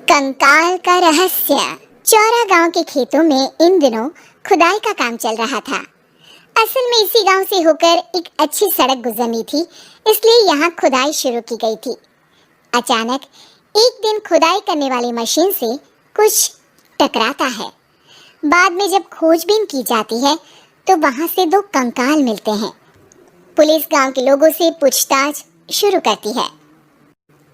कंकाल का रहस्य। चौरा गांव के खेतों में इन दिनों खुदाई का काम चल रहा था। असल में इसी गांव से होकर एक अच्छी सड़क गुजरनी थी, इसलिए यहाँ खुदाई शुरू की गई थी। अचानक एक दिन खुदाई करने वाली मशीन से कुछ टकराता है। बाद में जब खोजबीन की जाती है तो वहां से दो कंकाल मिलते हैं। पुलिस गांव के लोगों से पूछताछ शुरू करती है।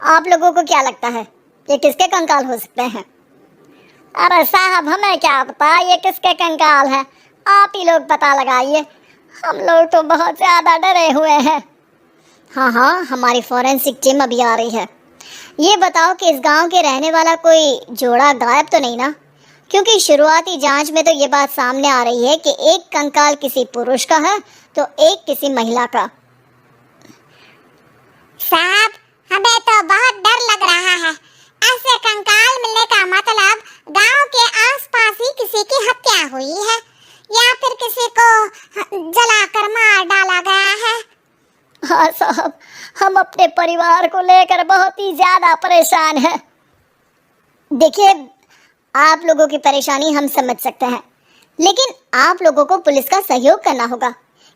आप लोगों को क्या लगता है ये किसके कंकाल हो सकते हैं? अरे साहब, हमें क्या पता ये किसके कंकाल है, आप ही लोग पता लगाइए। हम लोग तो बहुत ज्यादा डरे हुए हैं। हाँ, हमारी फॉरेंसिक टीम अभी आ रही है। ये बताओ कि इस गांव के रहने वाला कोई जोड़ा गायब तो नहीं ना? क्योंकि शुरुआती जांच में तो ये बात सामने आ रही है कि एक कंकाल किसी पुरुष का है तो एक किसी महिला का। साहब, हमें तो बहुत डर लग रहा है। ऐसे कंकाल मिलने का मतलब गांव के आसपास ही किसी की हत्या हुई है या फिर किसी को जलाकर मार डाला गया है। हाँ साहब, हम अपने परिवार को लेकर बहुत ही ज्यादा परेशान हैं। देखिए, आप लोगों की परेशानी हम समझ सकते हैं, लेकिन आप लोगों को पुलिस का सहयोग करना होगा,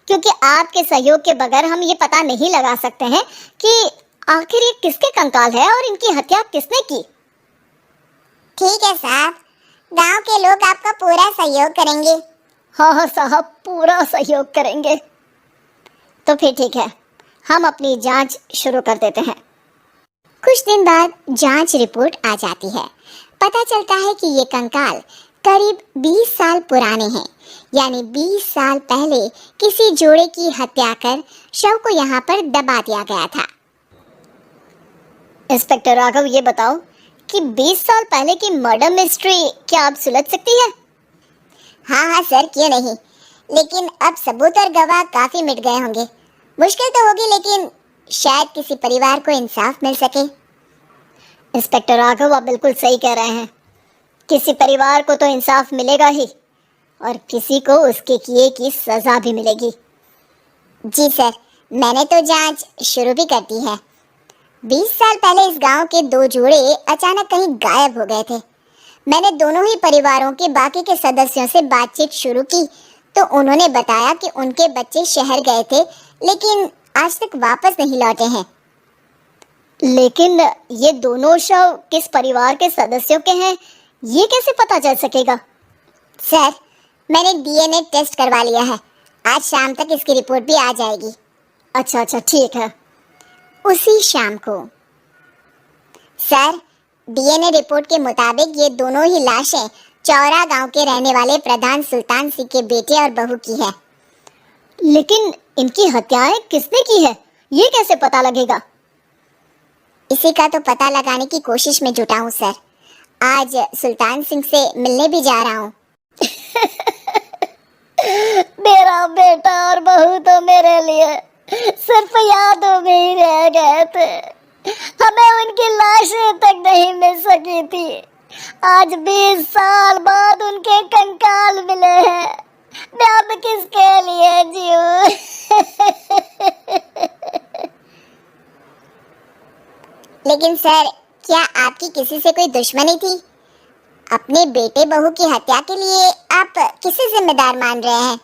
क्योंकि आपके सहयोग के बगैर हम ये पता नहीं लगा सकते हैं कि आखिर ये किसके कंकाल है और इनकी हत्या किसने की। ठीक है साहब, गांव के लोग आपका पूरा सहयोग करेंगे। हाँ साहब, पूरा सहयोग करेंगे। तो फिर ठीक है, हम अपनी जांच शुरू कर देते हैं। कुछ दिन बाद जांच रिपोर्ट आ जाती है। पता चलता है कि ये कंकाल करीब 20 साल पुराने हैं, यानी 20 साल पहले किसी जोड़े की हत्या कर शव को यहाँ पर दबा दिया गया था। इंस्पेक्टर राघव, ये बताओ कि 20 साल पहले की मर्डर मिस्ट्री क्या आप सुलझ सकती है? हाँ सर, क्यों नहीं, लेकिन अब सबूत और गवाह काफी मिट गए होंगे। मुश्किल तो होगी, लेकिन शायद किसी परिवार को इंसाफ मिल सके। इंस्पेक्टर राघव, आप बिल्कुल सही कह रहे हैं। किसी परिवार को तो इंसाफ मिलेगा ही और किसी को उसके किए की सजा भी मिलेगी। जी सर, मैंने तो जांच शुरू भी कर दी है। 20 साल पहले इस गांव के दो जोड़े अचानक कहीं गायब हो गए थे। मैंने दोनों ही परिवारों के बाकी के सदस्यों से बातचीत शुरू की तो उन्होंने बताया कि उनके बच्चे शहर गए थे, लेकिन आज तक वापस नहीं लौटे हैं। लेकिन ये दोनों शव किस परिवार के सदस्यों के हैं, ये कैसे पता चल सकेगा? सर, मैंने डीएनए टेस्ट करवा लिया है। आज शाम तक इसकी रिपोर्ट भी आ जाएगी। अच्छा, ठीक है। उसी शाम को सर, डीएनए रिपोर्ट के मुताबिक ये दोनों ही लाशें चौरा गांव के रहने वाले प्रधान सुल्तान सिंह के बेटे और बहू की है। लेकिन इनकी हत्याएं किसने की है, ये कैसे पता लगेगा? इसी का तो पता लगाने की कोशिश में जुटा हूँ सर। आज सुल्तान सिंह से मिलने भी जा रहा हूँ। मेरा बेटा और बहू तो मेरे लिए सिर्फ यादों में ही रह गए थे। हमें उनकी लाशें तक नहीं मिल सकी थी। आज 20 साल बाद उनके कंकाल मिले हैं। मैं अब किसके लिए जीऊं? लेकिन सर, क्या आपकी किसी से कोई दुश्मनी थी? अपने बेटे बहू की हत्या के लिए आप किसे जिम्मेदार मान रहे हैं?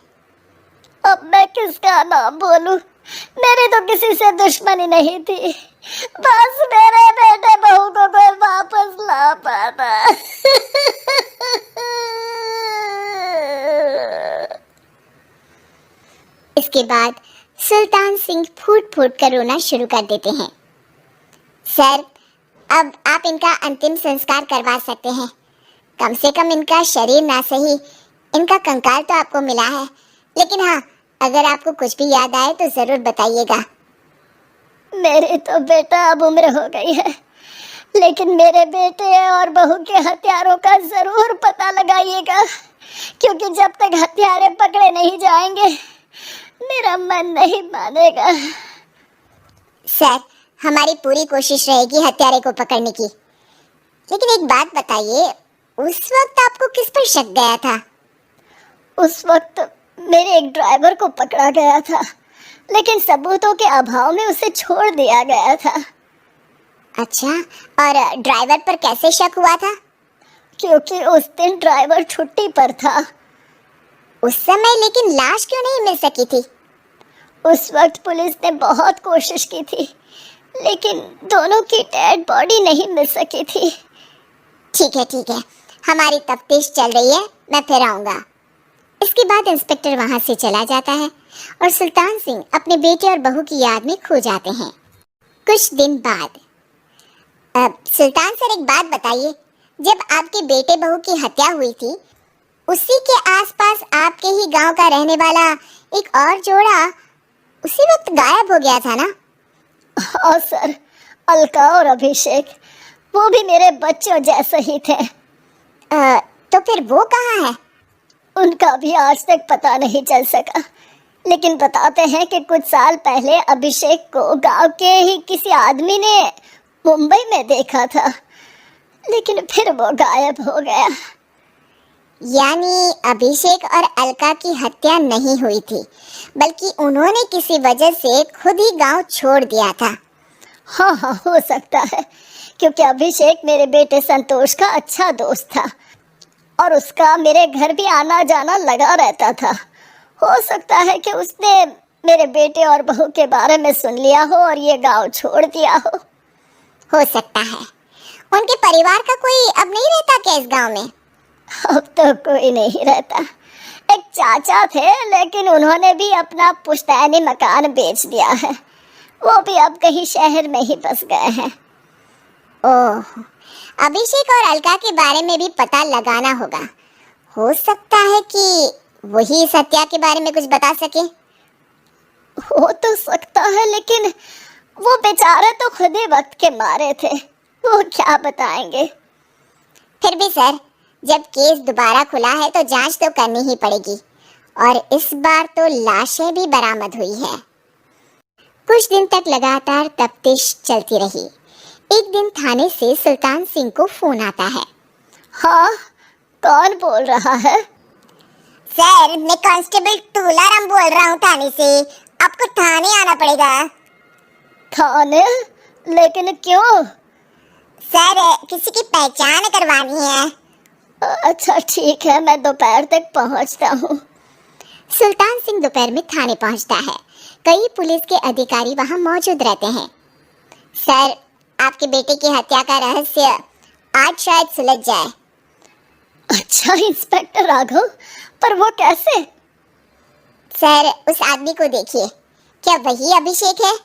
अब मैं किसका नाम बोलूं? मेरी तो किसी से दुश्मनी नहीं थी, बस मेरे बेटे बहू को कोई वापस ला पाता। इसके बाद सुल्तान सिंह फूट फूट कर रोना शुरू कर देते हैं। सर, अब आप इनका अंतिम संस्कार करवा सकते हैं। कम से कम इनका शरीर ना सही, इनका कंकाल तो आपको मिला है। लेकिन हाँ, अगर आपको कुछ भी याद आए तो जरूर बताइएगा। मेरी तो बेटा अब उम्र हो गई है, लेकिन मेरे बेटे और बहू के हत्यारों का जरूर पता लगाइएगा, क्योंकि जब तक हत्यारे पकड़े नहीं जाएंगे मेरा मन नहीं मानेगा। सर, हमारी पूरी कोशिश रहेगी हत्यारे को पकड़ने की। लेकिन एक बात बताइए, उस वक्त आपको किस पर शक गया था? उस वक्त मेरे एक ड्राइवर को पकड़ा गया था, लेकिन सबूतों के अभाव में उसे छोड़ दिया गया था। अच्छा, और ड्राइवर पर कैसे शक हुआ था? क्योंकि उस दिन ड्राइवर छुट्टी पर था। उस समय लेकिन लाश क्यों नहीं मिल सकी थी? उस वक्त पुलिस ने बहुत कोशिश की थी, लेकिन दोनों की डेड बॉडी नहीं मिल सकी थी। ठीक है, हमारी तफ्तीश चल रही है, मैं फिर आऊंगा। इसके बाद इंस्पेक्टर वहां से चला जाता है और सुल्तान सिंह अपने बेटे और बहू की याद में खो जाते हैं। कुछ दिन बाद, सुल्तान सर एक बात बताइए, जब आपके बेटे बहू की हत्या हुई थी, उसी के आसपास आपके ही गांव का रहने वाला एक और जोड़ा उसी वक्त गायब हो गया था ना? हाँ सर, अलका और अभिषेक, वो भी मेरे बच्चों जैसे ही थे। तो फिर वो कहाँ है? उनका भी आज तक पता नहीं चल सका, लेकिन बताते हैं कि कुछ साल पहले अभिषेक को गांव के ही किसी आदमी ने मुंबई में देखा था, लेकिन फिर वो गायब हो गया। यानी अभिषेक और अलका की हत्या नहीं हुई थी, बल्कि उन्होंने किसी वजह से खुद ही गांव छोड़ दिया था। हाँ, हो सकता है, क्योंकि अभिषेक मेरे बेटे संतोष का अच्छा दोस्त था और उसका मेरे घर भी आना जाना लगा रहता था। हो सकता है कि उसने मेरे बेटे और बहू के बारे में सुन लिया हो और ये गांव छोड़ दिया हो सकता है। उनके परिवार का कोई अब नहीं रहता क्या इस गांव में? अब तो कोई नहीं रहता। एक चाचा थे, लेकिन उन्होंने भी अपना पुश्तैनी मकान बेच दिया है। वो भी अब कहीं शहर में ही बस गए हैं। ओह, अभिषेक और अलका के बारे में भी पता लगाना होगा। हो सकता है कि वही इस हत्या के बारे में कुछ बता सके। हो तो सकता है, लेकिन वो बेचारे तो खुद ही वक्त के मारे थे, वो क्या बताएंगे। फिर भी सर, जब केस दोबारा खुला है तो जांच तो करनी ही पड़ेगी, और इस बार तो लाशें भी बरामद हुई है। कुछ दिन तक लगातार तफ्तीश चलती रही। एक दिन थाने से सुल्तान सिंह को फोन आता है। हाँ, कौन बोल रहा है? सर, मैं कांस्टेबल तुलाराम बोल रहा हूँ थाने से। आपको थाने आना पड़ेगा। थाने? लेकिन क्यों? सर, किसी की पहचान करवानी है। अच्छा ठीक है, मैं दोपहर तक पहुंचता हूँ। सुल्तान सिंह दोपहर में थाने पहुंचता है। कई पुलिस के अधिकारी वहां मौजूद रहते हैं। सर, आपके बेटे की हत्या का रहस्य आज शायद सुलझ जाए। अच्छा इंस्पेक्टर राघव, पर वो कैसे? सर, उस आदमी को देखिए, क्या वही अभिषेक है?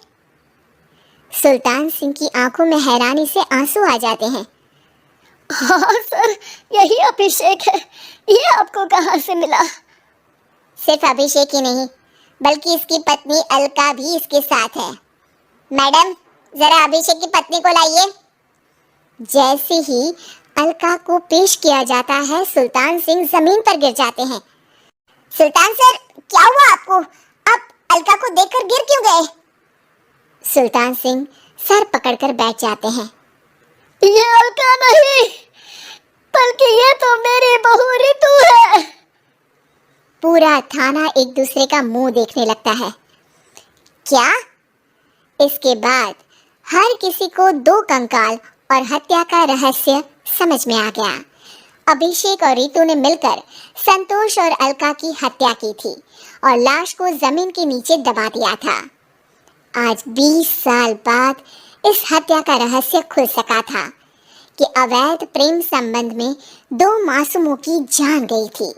सुल्तान सिंह की आंखों में हैरानी से आंसू आ जाते हैं। हाँ सर, यही अभिषेक है। ये आपको कहाँ से मिला? सिर्फ अभिषेक ही नहीं, बल्कि इसकी पत्नी अलका भी इसके साथ है। मैडम, जरा अभिषेक की पत्नी को लाइए। जैसे ही अलका को पेश किया जाता है, सुल्तान सिंह जमीन पर गिर जाते हैं। सुल्तान सर, क्या हुआ आपको? आप अलका को देखकर गिर क्यों गए? सुल्तान सिंह सर पकड़कर बैठ जाते हैं। ये अलका नहीं, बल्कि ये तो मेरी बहू रितु है। पूरा थाना एक दूसरे का मुंह देखने लगता है। क्या? इसके बाद हर किसी को दो कंकाल और हत्या का रहस्य समझ में आ गया। अभिषेक और रितु ने मिलकर संतोष और अलका की हत्या की थी और लाश को जमीन के नीचे दबा दिया था। आज 20 साल बाद इस हत्या का रहस्य खुल सका था कि अवैध प्रेम संबंध में दो मासूमों की जान गई थी।